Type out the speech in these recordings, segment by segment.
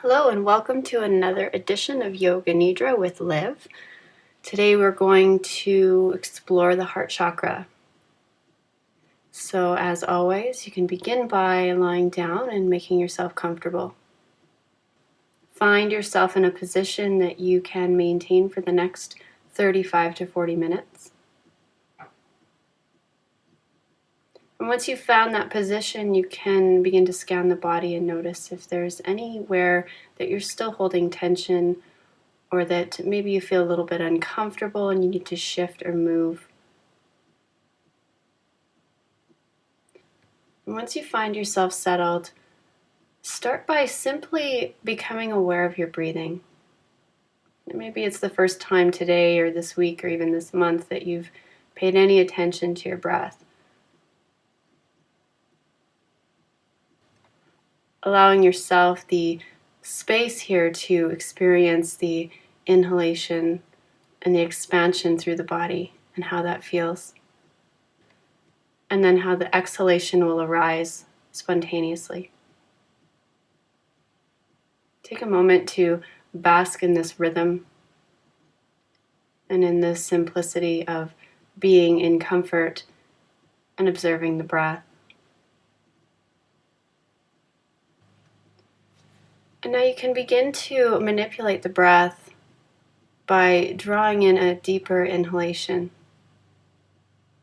Hello and welcome to another edition of Yoga Nidra with Liv. Today we're going to explore the heart chakra. So as always, you can begin by lying down and making yourself comfortable. Find yourself in a position that you can maintain for the next 35 to 40 minutes. And once you've found that position, you can begin to scan the body and notice if there's anywhere that you're still holding tension, or that maybe you feel a little bit uncomfortable and you need to shift or move. And once you find yourself settled, start by simply becoming aware of your breathing. And maybe it's the first time today or this week or even this month that you've paid any attention to your breath. Allowing yourself the space here to experience the inhalation and the expansion through the body and how that feels. And then how the exhalation will arise spontaneously. Take a moment to bask in this rhythm and in this simplicity of being in comfort and observing the breath. And now you can begin to manipulate the breath by drawing in a deeper inhalation.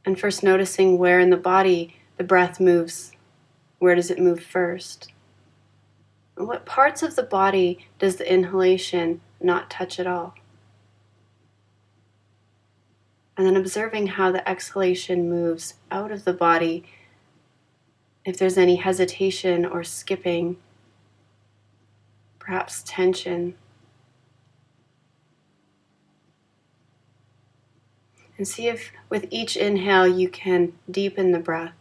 And first noticing where in the body the breath moves. Where does it move first? And what parts of the body does the inhalation not touch at all? And then observing how the exhalation moves out of the body, if there's any hesitation or skipping, perhaps tension. And see if with each inhale you can deepen the breath,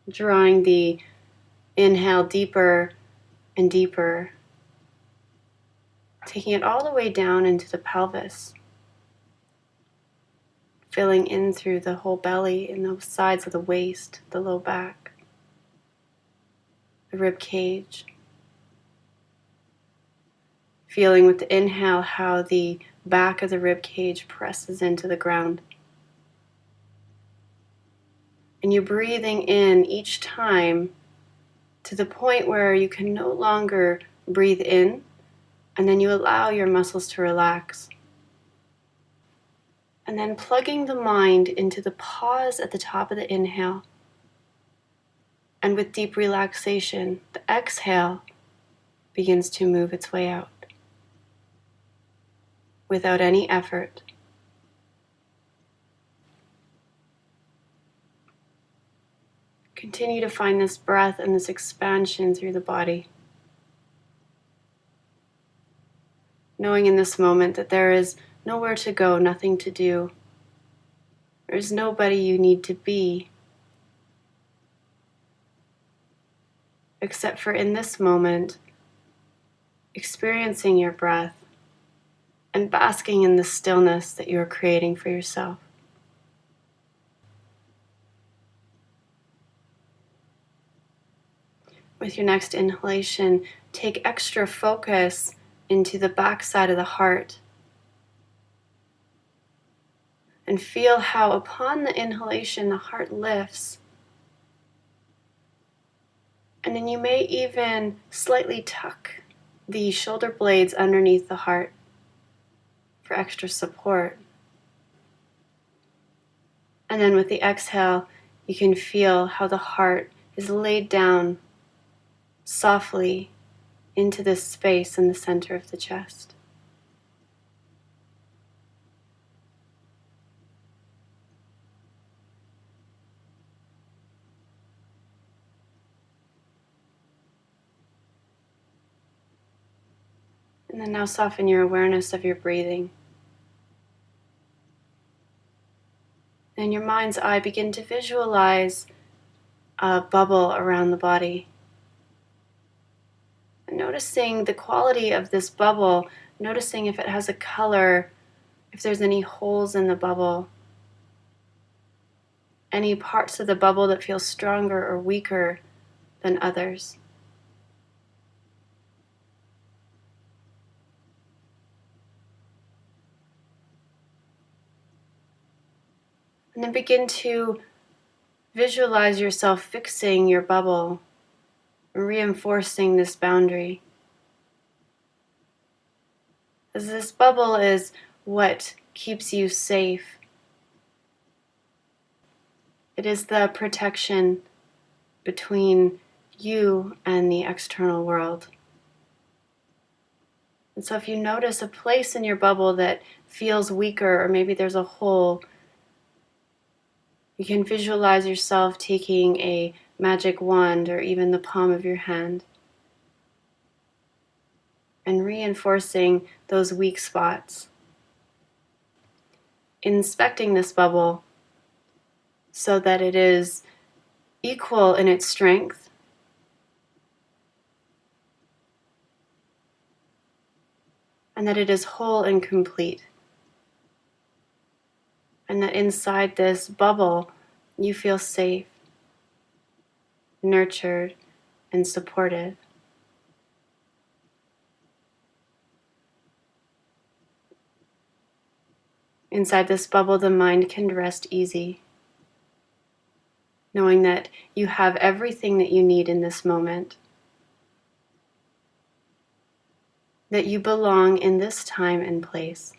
drawing the inhale deeper and deeper, taking it all the way down into the pelvis, filling in through the whole belly and the sides of the waist, the low back, the rib cage. Feeling with the inhale how the back of the rib cage presses into the ground. And you're breathing in each time to the point where you can no longer breathe in, and then you allow your muscles to relax. And then plugging the mind into the pause at the top of the inhale. And with deep relaxation, the exhale begins to move its way out without any effort. Continue to find this breath and this expansion through the body. Knowing in this moment that there is nowhere to go, nothing to do. There's nobody you need to be, except for in this moment, experiencing your breath and basking in the stillness that you are creating for yourself. With your next inhalation, take extra focus into the back side of the heart. And feel how upon the inhalation, the heart lifts. And then you may even slightly tuck the shoulder blades underneath the heart for extra support. And then with the exhale, you can feel how the heart is laid down softly into this space in the center of the chest. And then now soften your awareness of your breathing. In your mind's eye, begin to visualize a bubble around the body. And noticing the quality of this bubble, noticing if it has a color, if there's any holes in the bubble, any parts of the bubble that feel stronger or weaker than others. And then begin to visualize yourself fixing your bubble, reinforcing this boundary. As this bubble is what keeps you safe. It is the protection between you and the external world. And so if you notice a place in your bubble that feels weaker, or maybe there's a hole, you can visualize yourself taking a magic wand or even the palm of your hand and reinforcing those weak spots. Inspecting this bubble so that it is equal in its strength and that it is whole and complete. And that inside this bubble you feel safe, nurtured, and supported. Inside this bubble, the mind can rest easy, knowing that you have everything that you need in this moment, that you belong in this time and place.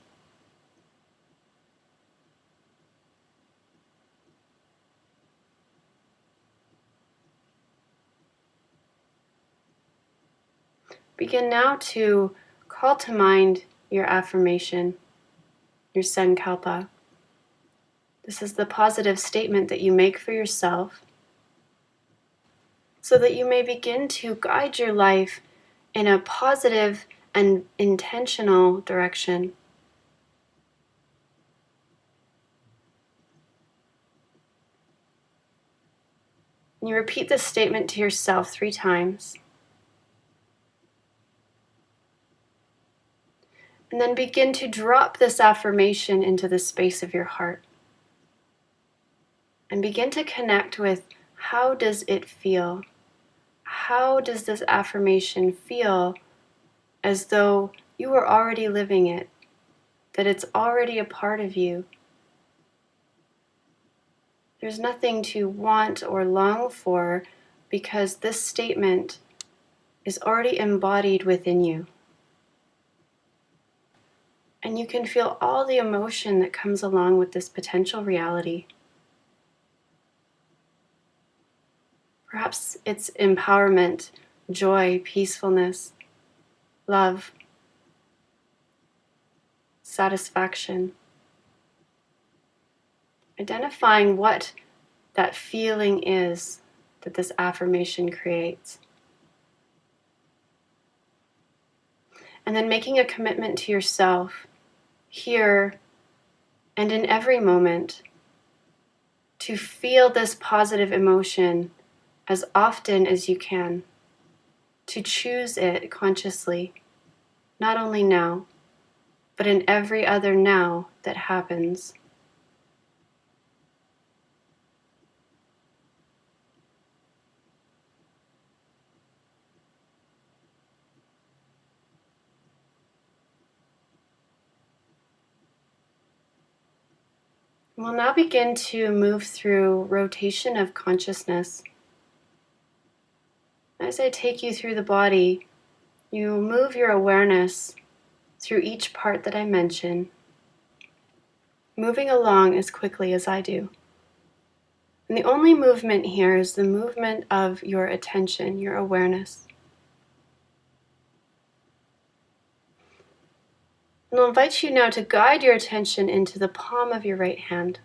Begin now to call to mind your affirmation, your Sankalpa. This is the positive statement that you make for yourself so that you may begin to guide your life in a positive and intentional direction. You repeat this statement to yourself 3 times. And then begin to drop this affirmation into the space of your heart. And begin to connect with, how does it feel? How does this affirmation feel as though you were already living it, that it's already a part of you? There's nothing to want or long for because this statement is already embodied within you. And you can feel all the emotion that comes along with this potential reality. Perhaps it's empowerment, joy, peacefulness, love, satisfaction. Identifying what that feeling is that this affirmation creates. And then making a commitment to yourself, here and in every moment, to feel this positive emotion as often as you can, to choose it consciously, not only now, but in every other now that happens. We'll now begin to move through rotation of consciousness. As I take you through the body, you move your awareness through each part that I mention, moving along as quickly as I do. And the only movement here is the movement of your attention, your awareness. And I'll invite you now to guide your attention into the palm of your right hand.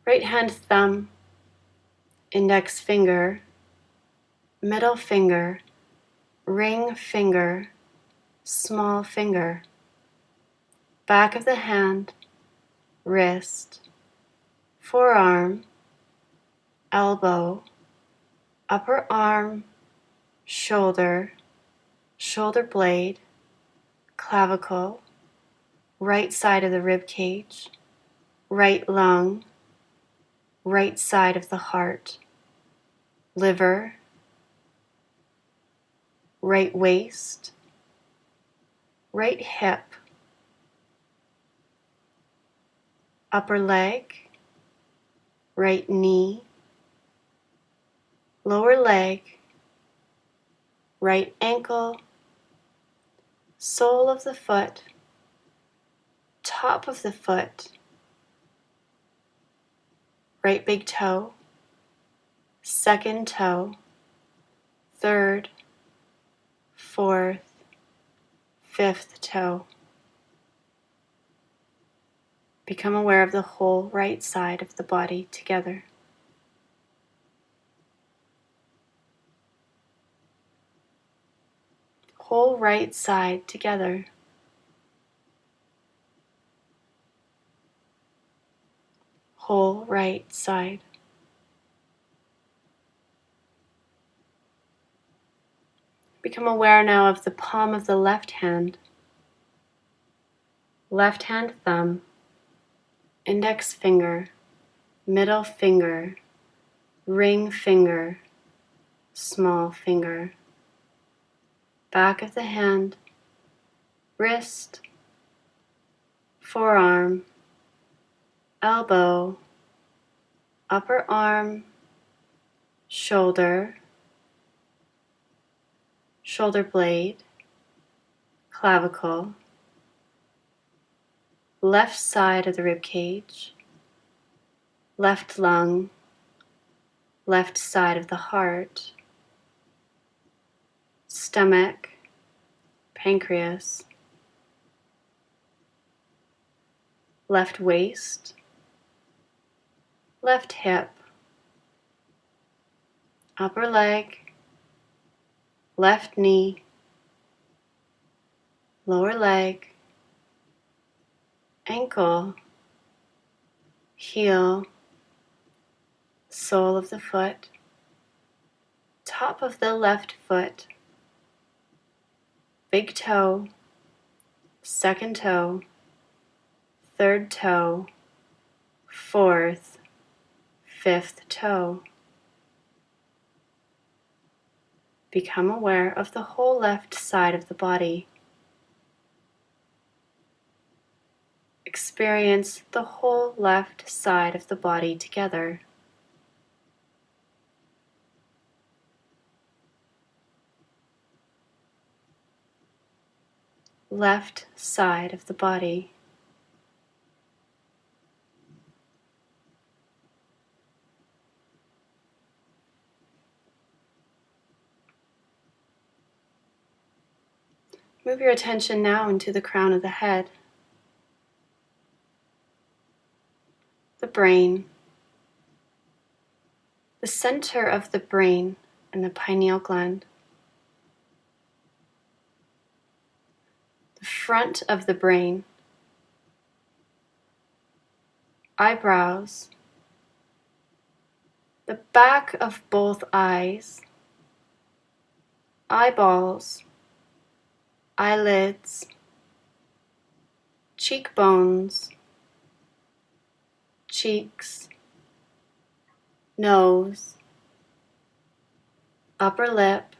Right hand thumb, index finger, middle finger, ring finger, small finger, back of the hand, wrist, forearm, elbow, upper arm, shoulder, shoulder blade, clavicle, right side of the rib cage, right lung, right side of the heart, liver, right waist, right hip, upper leg, right knee, lower leg, right ankle, sole of the foot, top of the foot, right big toe, second toe, third, fourth, fifth toe. Become aware of the whole right side of the body together. Whole right side together. Whole right side. Become aware now of the palm of the left hand thumb, index finger, middle finger, ring finger, small finger, back of the hand, wrist, forearm, elbow, upper arm, shoulder, shoulder blade, clavicle, left side of the rib cage, left lung, left side of the heart, stomach, pancreas, left waist, left hip, upper leg, left knee, lower leg, ankle, heel, sole of the foot, top of the left foot, big toe, second toe, third toe, fourth, fifth toe. Become aware of the whole left side of the body. Experience the whole left side of the body together. Left side of the body. Move your attention now into the crown of the head, the brain, the center of the brain and the pineal gland, the front of the brain, eyebrows, the back of both eyes, eyeballs, eyelids, cheekbones, cheeks, nose, upper lip,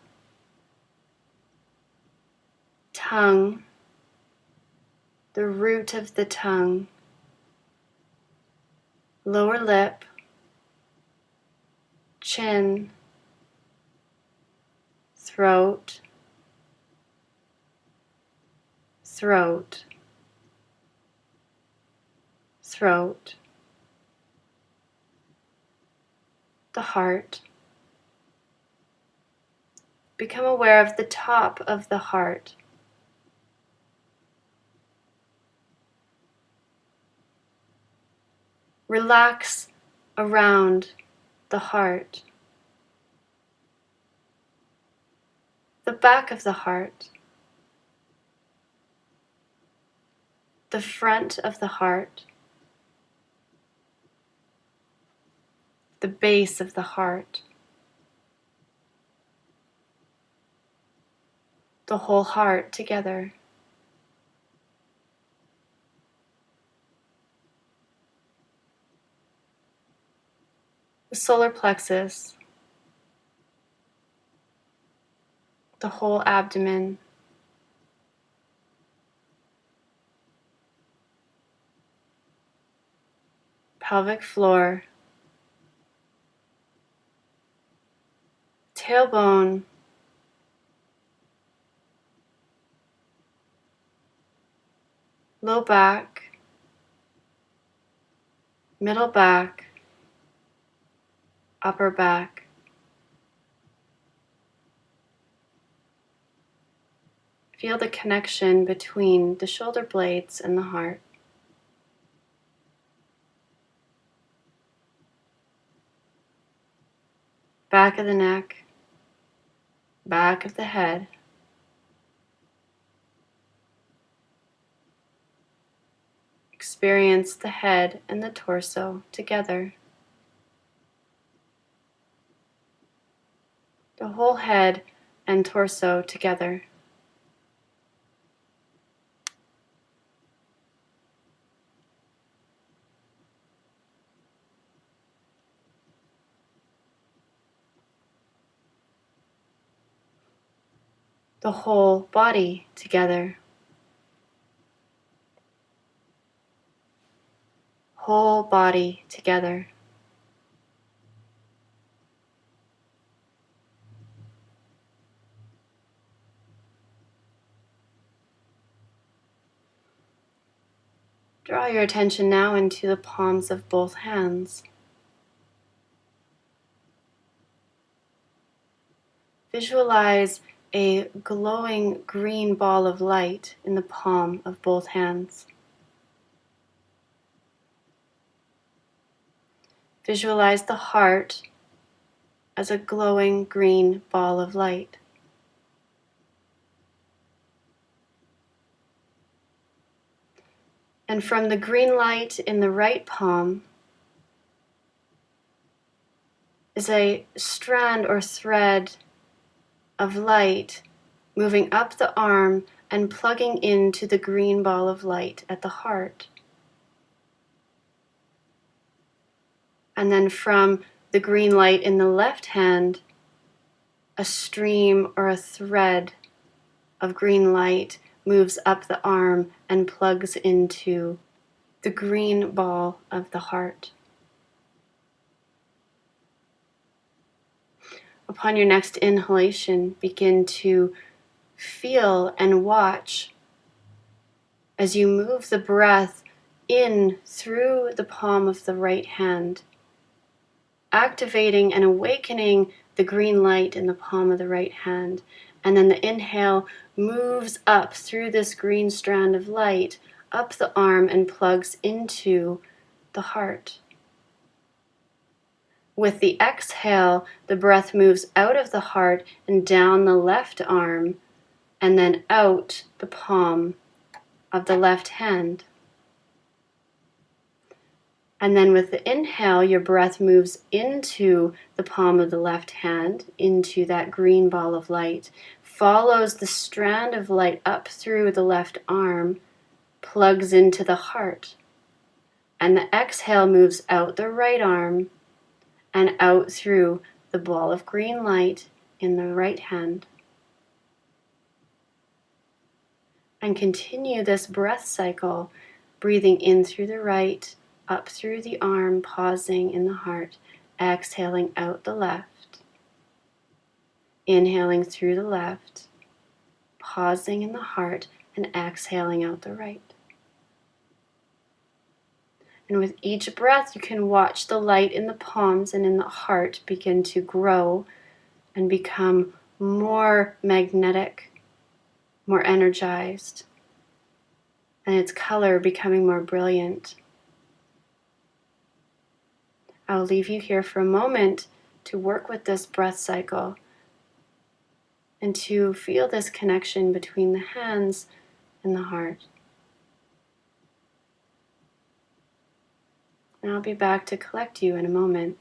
tongue, the root of the tongue, lower lip, chin, throat, throat, throat, the heart. Become aware of the top of the heart. Relax around the heart. The back of the heart. The front of the heart. The base of the heart. The whole heart together. The solar plexus. The whole abdomen. pelvic floor, tailbone, low back, middle back, upper back. Feel the connection between the shoulder blades and the heart. Back of the neck, back of the head. Experience the head and the torso together. The whole head and torso together. The whole body together. Whole body together. Draw your attention now into the palms of both hands. Visualize a glowing green ball of light in the palm of both hands. Visualize the heart as a glowing green ball of light. And from the green light in the right palm is a strand or thread of light moving up the arm and plugging into the green ball of light at the heart. And then from the green light in the left hand, a stream or a thread of green light moves up the arm and plugs into the green ball of the heart. Upon your next inhalation, begin to feel and watch as you move the breath in through the palm of the right hand, activating and awakening the green light in the palm of the right hand. And then the inhale moves up through this green strand of light, up the arm and plugs into the heart. With the exhale, the breath moves out of the heart and down the left arm, and then out the palm of the left hand. And then with the inhale, your breath moves into the palm of the left hand, into that green ball of light, follows the strand of light up through the left arm, plugs into the heart. And the exhale moves out the right arm and out through the ball of green light in the right hand. And continue this breath cycle, breathing in through the right, up through the arm, pausing in the heart, exhaling out the left, inhaling through the left, pausing in the heart, and exhaling out the right. And with each breath, you can watch the light in the palms and in the heart begin to grow and become more magnetic, more energized, and its color becoming more brilliant. I'll leave you here for a moment to work with this breath cycle and to feel this connection between the hands and the heart. And I'll be back to collect you in a moment.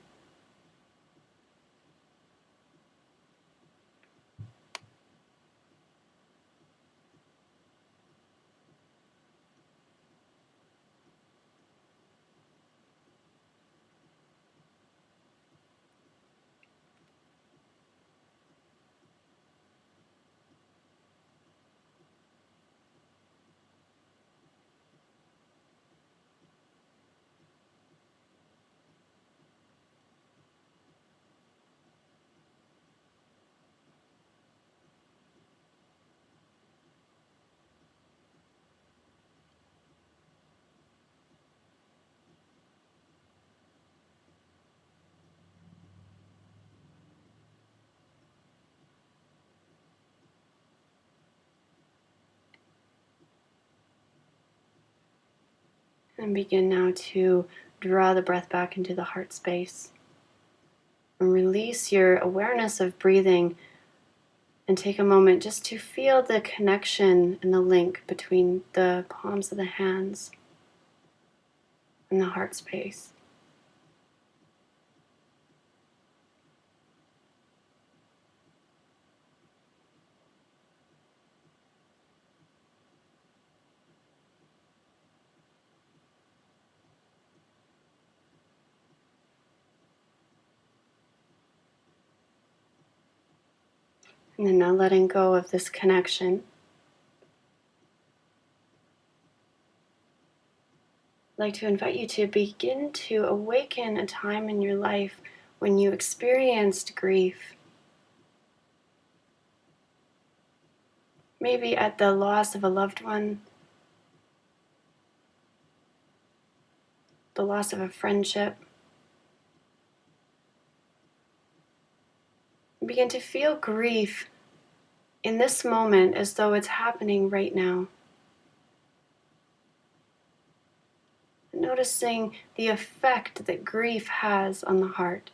And begin now to draw the breath back into the heart space. And release your awareness of breathing and take a moment just to feel the connection and the link between the palms of the hands and the heart space. And then now letting go of this connection. I'd like to invite you to begin to awaken a time in your life when you experienced grief. Maybe at the loss of a loved one, the loss of a friendship. Begin to feel grief in this moment as though it's happening right now. Noticing the effect that grief has on the heart.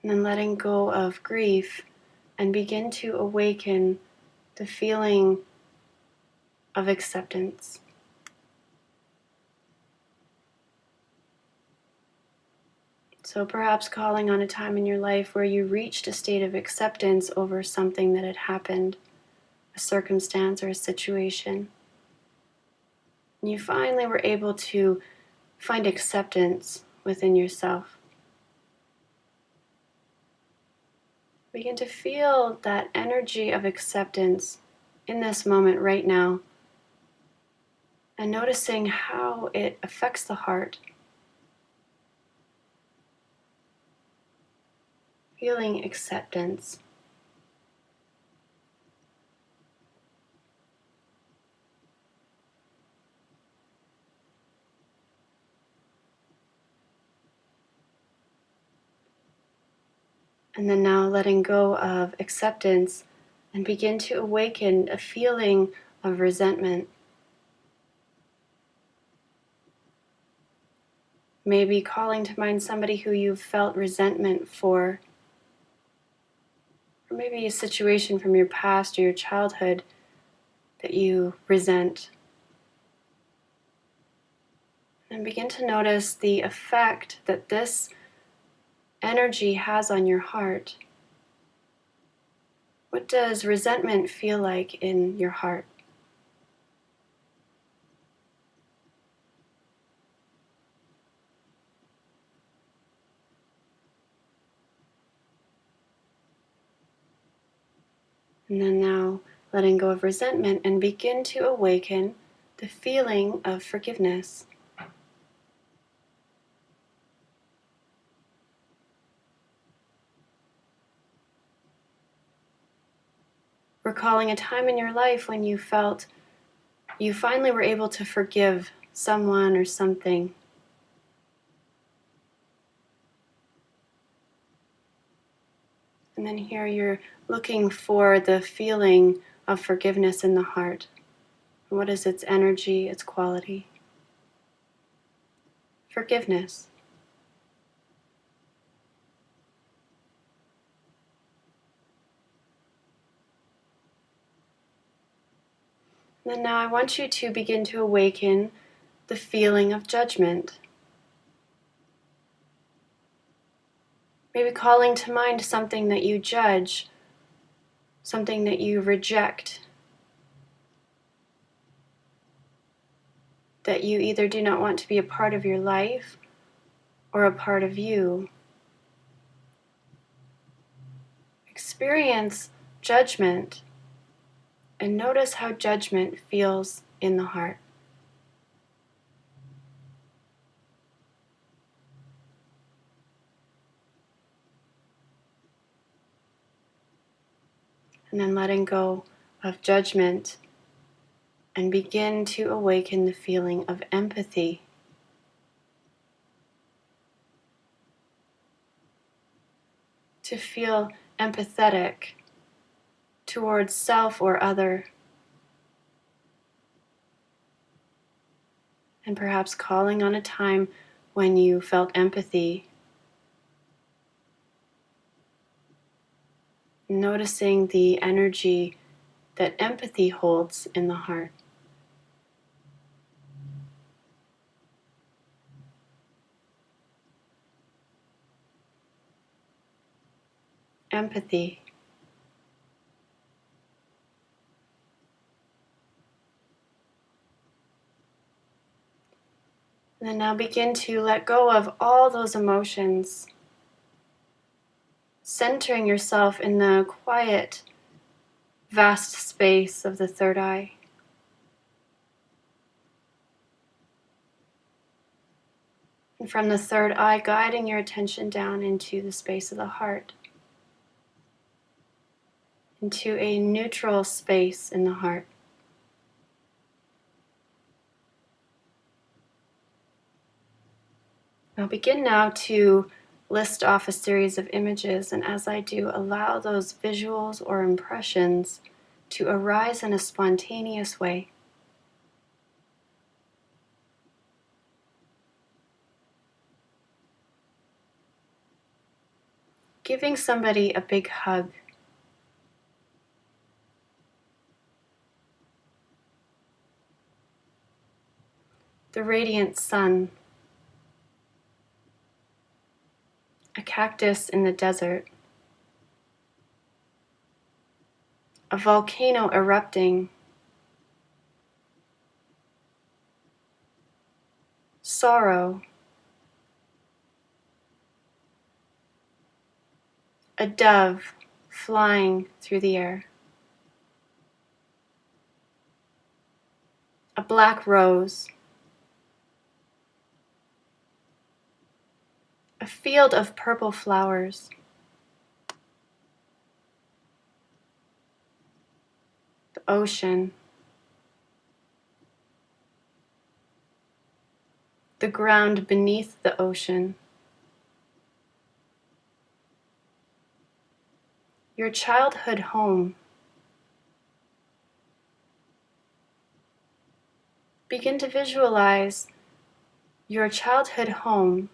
And then letting go of grief and begin to awaken the feeling of acceptance. So perhaps calling on a time in your life where you reached a state of acceptance over something that had happened, a circumstance or a situation. And you finally were able to find acceptance within yourself. Begin to feel that energy of acceptance in this moment right now, and noticing how it affects the heart. Feeling acceptance. And then now letting go of acceptance and begin to awaken a feeling of resentment. Maybe calling to mind somebody who you've felt resentment for, or maybe a situation from your past or your childhood that you resent. And begin to notice the effect that this energy has on your heart. What does resentment feel like in your heart? And then now letting go of resentment and begin to awaken the feeling of forgiveness. Recalling a time in your life when you felt you finally were able to forgive someone or something. And then here you're looking for the feeling of forgiveness in the heart. What is its energy, its quality? Forgiveness. And then now I want you to begin to awaken the feeling of judgment. Maybe calling to mind something that you judge, something that you reject, that you either do not want to be a part of your life or a part of you. Experience judgment and notice how judgment feels in the heart. And then letting go of judgment and begin to awaken the feeling of empathy. to feel empathetic towards self or other, and perhaps calling on a time when you felt empathy, noticing the energy that empathy holds in the heart. Empathy. And then now begin to let go of all those emotions, centering yourself in the quiet, vast space of the third eye. And from the third eye, guiding your attention down into the space of the heart, into a neutral space in the heart. I'll begin now to list off a series of images, and as I do, allow those visuals or impressions to arise in a spontaneous way. Giving somebody a big hug. The radiant sun. A cactus in the desert. A volcano erupting. Sorrow. A dove flying through the air. A black rose. A field of purple flowers. The ocean. The ground beneath the ocean. Your childhood home. Begin to visualize your childhood home.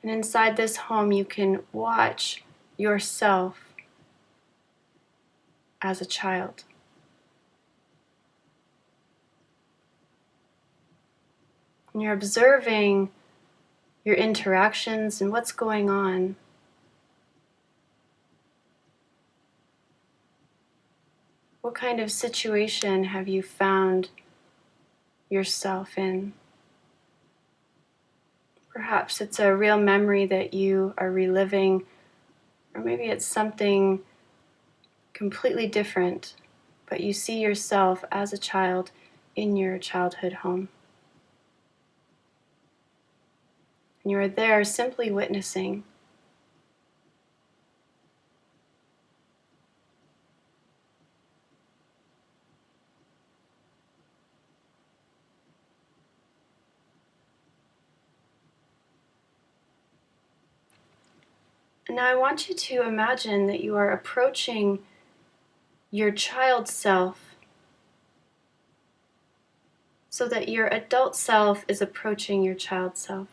And inside this home, you can watch yourself as a child. And you're observing your interactions and what's going on. What kind of situation have you found yourself in? Perhaps it's a real memory that you are reliving, or maybe it's something completely different, but you see yourself as a child in your childhood home. And you are there simply witnessing. And now I want you to imagine that you are approaching your child self so that your adult self is approaching your child self.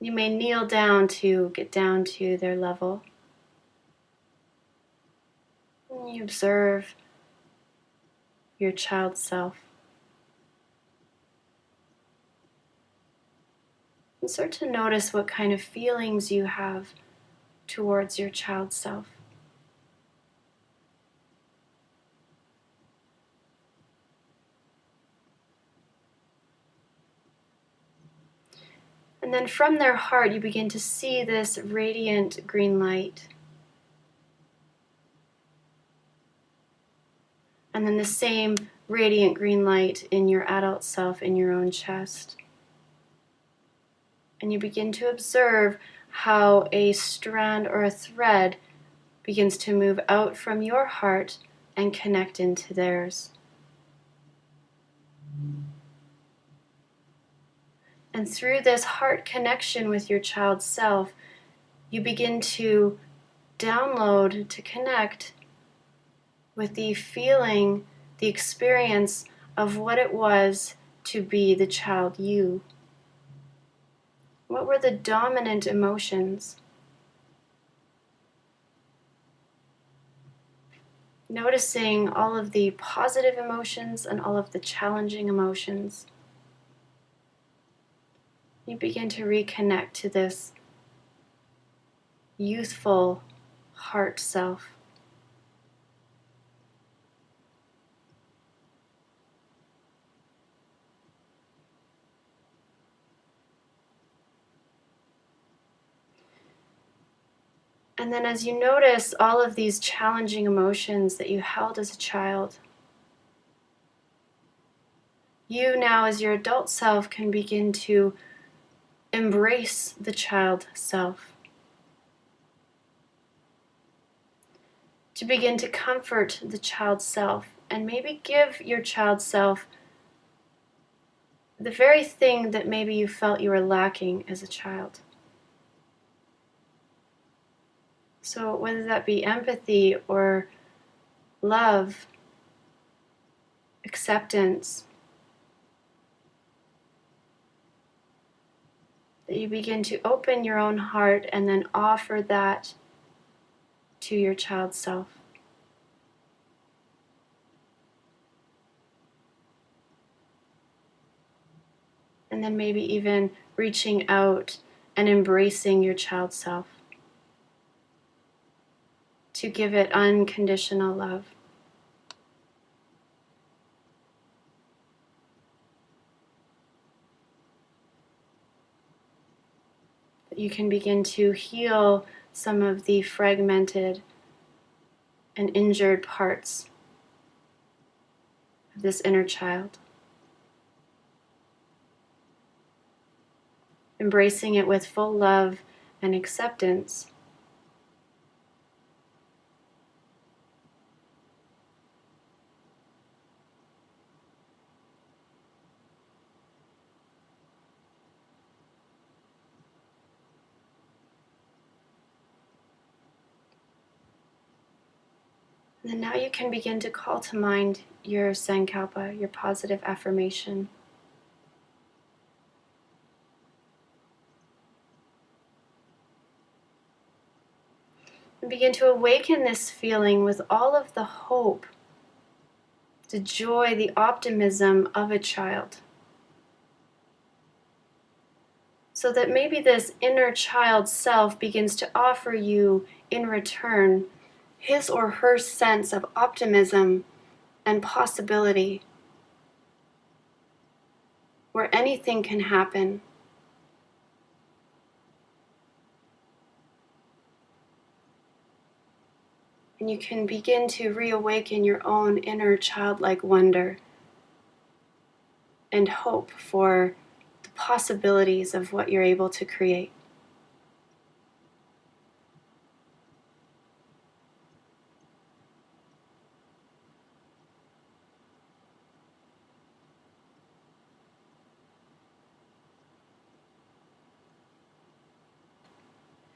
You may kneel down to get down to their level. And you observe your child self. And start to notice what kind of feelings you have towards your child self. And then from their heart, you begin to see this radiant green light. And then the same radiant green light in your adult self in your own chest. And you begin to observe how a strand or a thread begins to move out from your heart and connect into theirs. And through this heart connection with your child self, you begin to download, to connect with the feeling, the experience of what it was to be the child you. What were the dominant emotions? Noticing all of the positive emotions and all of the challenging emotions. You begin to reconnect to this youthful heart self. And then as you notice all of these challenging emotions that you held as a child, you now as your adult self can begin to embrace the child self. To begin to comfort the child self and maybe give your child self the very thing that maybe you felt you were lacking as a child. So whether that be empathy or love, acceptance, that you begin to open your own heart and then offer that to your child self. And then maybe even reaching out and embracing your child self to give it unconditional love. That you can begin to heal some of the fragmented and injured parts of this inner child. Embracing it with full love and acceptance. And then now you can begin to call to mind your Sankalpa, your positive affirmation. And begin to awaken this feeling with all of the hope, the joy, the optimism of a child. So that maybe this inner child self begins to offer you in return his or her sense of optimism and possibility, where anything can happen. And you can begin to reawaken your own inner childlike wonder and hope for the possibilities of what you're able to create.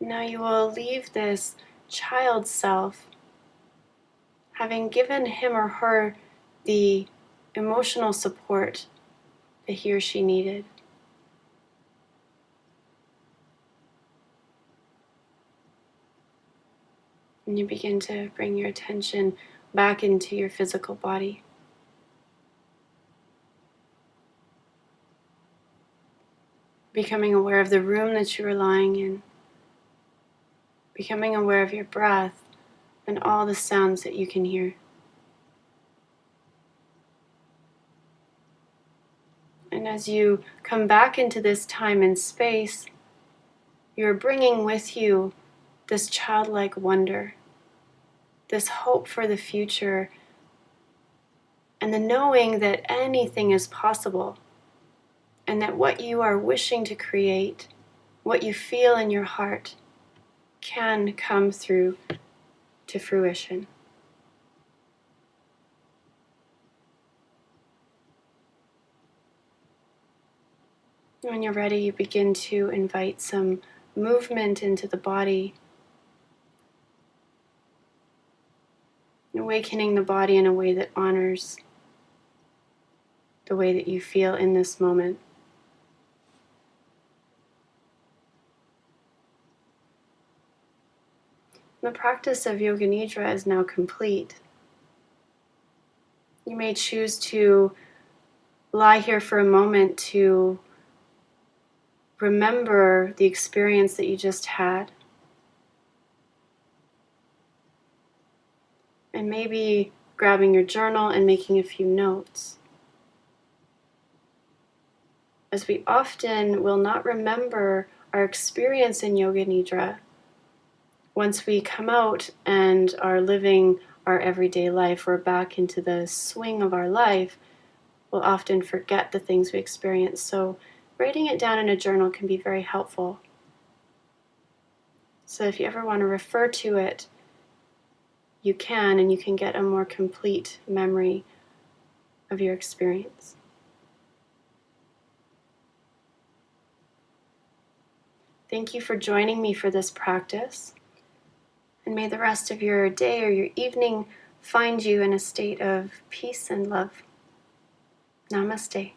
Now you will leave this child self having given him or her the emotional support that he or she needed. And you begin to bring your attention back into your physical body. Becoming aware of the room that you are lying in. Becoming aware of your breath and all the sounds that you can hear. And as you come back into this time and space, you're bringing with you this childlike wonder, this hope for the future, and the knowing that anything is possible, and that what you are wishing to create, what you feel in your heart, can come through to fruition. When you're ready, you begin to invite some movement into the body, awakening the body in a way that honors the way that you feel in this moment. The practice of Yoga Nidra is now complete. You may choose to lie here for a moment to remember the experience that you just had. And maybe grabbing your journal and making a few notes. As we often will not remember our experience in Yoga Nidra, once we come out and are living our everyday life, we're back into the swing of our life, we'll often forget the things we experienced. So writing it down in a journal can be very helpful. So if you ever want to refer to it, you can, and you can get a more complete memory of your experience. Thank you for joining me for this practice, and may the rest of your day or your evening find you in a state of peace and love. Namaste.